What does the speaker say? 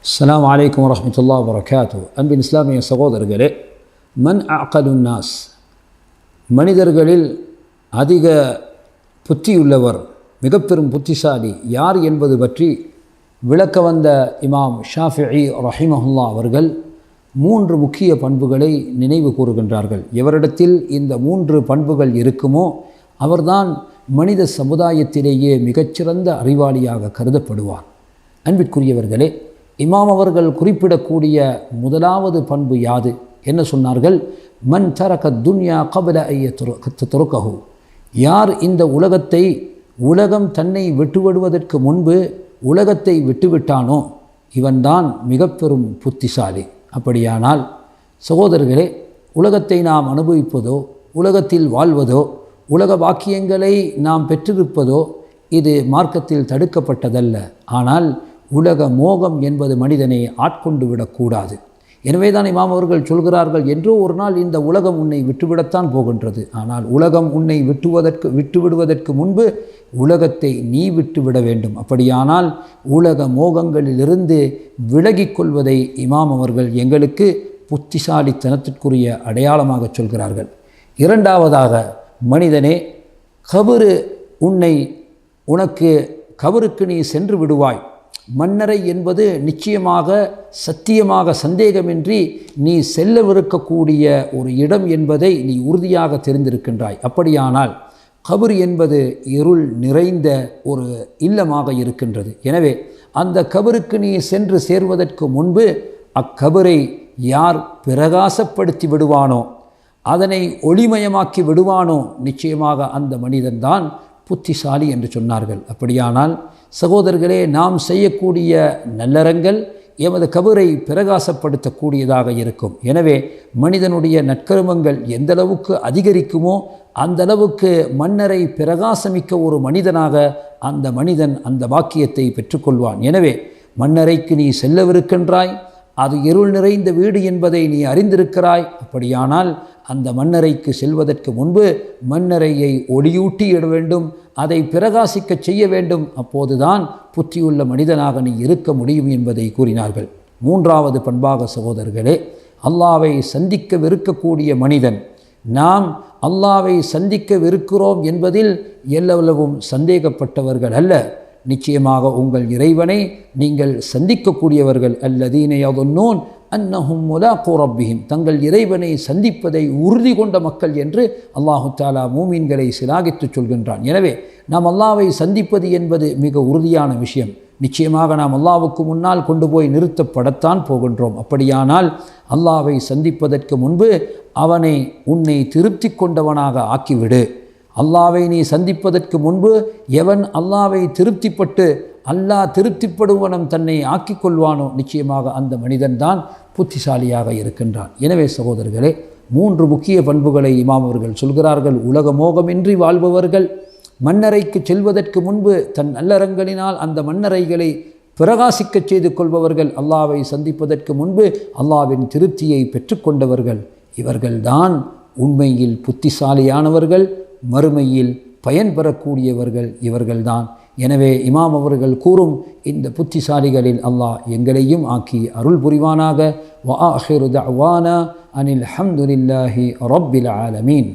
அஸ்ஸலாமு அலைக்கும் வரஹ்மத்துல்லாஹி வபரகாத்துஹு. அன்பின் இஸ்லாமிய சகோதரர்களே, மன் அஅகலுன் நாஸ், மனிதர்களில் அதிக புத்தியுள்ளவர், மிக பெரும் புத்திசாலி யார் என்பது பற்றி விளக்க வந்த இமாம் ஷாஃபிஈ ரஹிமஹுல்லாஹ் அவர்கள் 3 முக்கிய பண்புகளை நினைவு கூறுகின்றார்கள். எவரிடத்தில் இந்த 3 பண்புகள் இருக்குமோ அவர்தான் மனித சமுதாயத்திலேயே மிகச்சிறந்த அறிவாளியாக கருதப்படுவார். அன்பிற்குரியவர்களே, இமாம் அவர்கள் குறிப்பிடக்கூடிய முதலாவது பண்பு யாது? என்ன சொன்னார்கள்? மன் தரக துன்யா கபல ஐயத்துருக்கஹு, யார் இந்த உலகம் தன்னை விட்டுவிடுவதற்கு முன்பு உலகத்தை விட்டுவிட்டானோ இவன்தான் மிக பெரும் புத்திசாலி. அப்படியானால் சகோதரர்களே, உலகத்தை நாம் அனுபவிப்பதோ, உலகத்தில் வாழ்வதோ, உலக வாக்கியங்களை நாம் பெற்றிருப்பதோ இது மார்க்கத்தில் தடுக்கப்பட்டதல்ல. ஆனால் உலக மோகம் என்பது மனிதனை ஆட்கொண்டு விடக்கூடாது. எனவே தான் இமாம் அவர்கள் சொல்கிறார்கள், என்றோ ஒரு நாள் இந்த உலகம் உன்னை விட்டுவிடத்தான் போகின்றது. ஆனால் உலகம் உன்னை விட்டுவிடுவதற்கு முன்பு உலகத்தை நீ விட்டுவிட வேண்டும். அப்படியானால் உலக மோகங்களிலிருந்து விலகிக் கொள்வதை இமாம் அவர்கள் எங்களுக்கு புத்திசாலித்தனத்திற்குரிய அடையாளமாக சொல்கிறார்கள். இரண்டாவதாக, மனிதனே, உனக்கு கபருக்கு நீ சென்று விடுவாய். மன்னரை என்பது நிச்சயமாக சத்தியமாக சந்தேகமின்றி நீ செல்லவிருக்கக்கூடிய ஒரு இடம் என்பதை நீ உறுதியாக தெரிந்திருக்கின்றாய். அப்படியானால் கபர் என்பது இருள் நிறைந்த ஒரு இல்லமாக இருக்கின்றது. எனவே அந்த கபருக்கு நீ சென்று சேர்வதற்கு முன்பு அக்கபரை யார் பிரகாசப்படுத்தி விடுவானோ, அதனை ஒளிமயமாக்கி விடுவானோ, நிச்சயமாக அந்த மனிதன்தான் புத்திசாலி என்று சொன்னார்கள். அப்படியானால் சகோதரர்களே, நாம் செய்யக்கூடிய நல்லறங்கள் எமது கபரை பிரகாசப்படுத்தக்கூடியதாக இருக்கும். எனவே மனிதனுடைய நற்கருமங்கள் எந்தளவுக்கு அதிகரிக்குமோ அந்தளவுக்கு மன்னரை பிரகாசமிக்க ஒரு மனிதனாக அந்த மனிதன் அந்த பாக்கியத்தை பெற்றுக்கொள்வான். எனவே மன்னரைக்கு நீ செல்லவிருக்கின்றாய், அது இருள் நிறைந்த வீடு என்பதை நீ அறிந்திருக்கிறாய். அப்படியானால் அந்த மன்னரைக்கு செல்வதற்கு முன்பு மன்னரையை ஒளியூட்டியிட வேண்டும், அதை பிரகாசிக்க செய்ய வேண்டும். அப்போதுதான் புத்தியுள்ள மனிதனாக நீ இருக்க முடியும் என்பதை கூறினார்கள். மூன்றாவது பண்பாக சகோதரர்களே, அல்லாவை சந்திக்கவிருக்கக்கூடிய மனிதன், நாம் அல்லாவை சந்திக்கவிருக்கிறோம் என்பதில் எல்லளவும் சந்தேகப்பட்டவர்கள் அல்ல. நிச்சயமாக உங்கள் இறைவனை நீங்கள் சந்திக்கக்கூடியவர்கள். அல்லதீன யظنون அன்னஹும் முலாக்கு ரப்பிஹிம், தங்கள் இறைவனை சந்திப்பதை உறுதி கொண்ட மக்கள் என்று அல்லாஹு தஆலா மூமின்களை சிலாகித்து சொல்கின்றான். எனவே நாம் அல்லாவை சந்திப்பது என்பது மிக உறுதியான விஷயம். நிச்சயமாக நாம் அல்லாவுக்கு முன்னால் கொண்டு போய் நிறுத்தப்படத்தான் போகின்றோம். அப்படியானால் அல்லாவை சந்திப்பதற்கு முன்பு அவனை உன்னை திருப்தி கொண்டவனாக ஆக்கிவிடு. அல்லாவை நீ சந்திப்பதற்கு முன்பு எவன் அல்லாவை திருப்திப்பட்டு அல்லாஹ் திருப்திப்படுவனம் தன்னை ஆக்கிக் கொள்வானோ நிச்சயமாக அந்த மனிதன்தான் புத்திசாலியாக இருக்கின்றான். எனவே சகோதரர்களே, 3 முக்கிய பண்புகளை இமாம் அவர்கள் சொல்கிறார்கள். உலக மோகமின்றி வாழ்பவர்கள், மன்னரைக்கு செல்வதற்கு முன்பு தன் நல்லறங்களினால் அந்த மன்னரைகளை பிரகாசிக்க செய்து கொள்பவர்கள், அல்லாவை சந்திப்பதற்கு முன்பு அல்லாவின் திருப்தியை பெற்றுக்கொண்டவர்கள். இவர்கள்தான் உண்மையில் புத்திசாலியானவர்கள், மறுமையில் பயன் பெறக்கூடியவர்கள் இவர்கள்தான். எனவே இமாம் அவர்கள் கூறும் இந்த புத்திசாலிகளில் அல்லாஹ் எங்களையும் ஆக்கி அருள் புரிவானாக. வ ஆஹிரு தஅவானா அனில் ஹம்துலில்லாஹி ரப்பில் ஆலமீன்.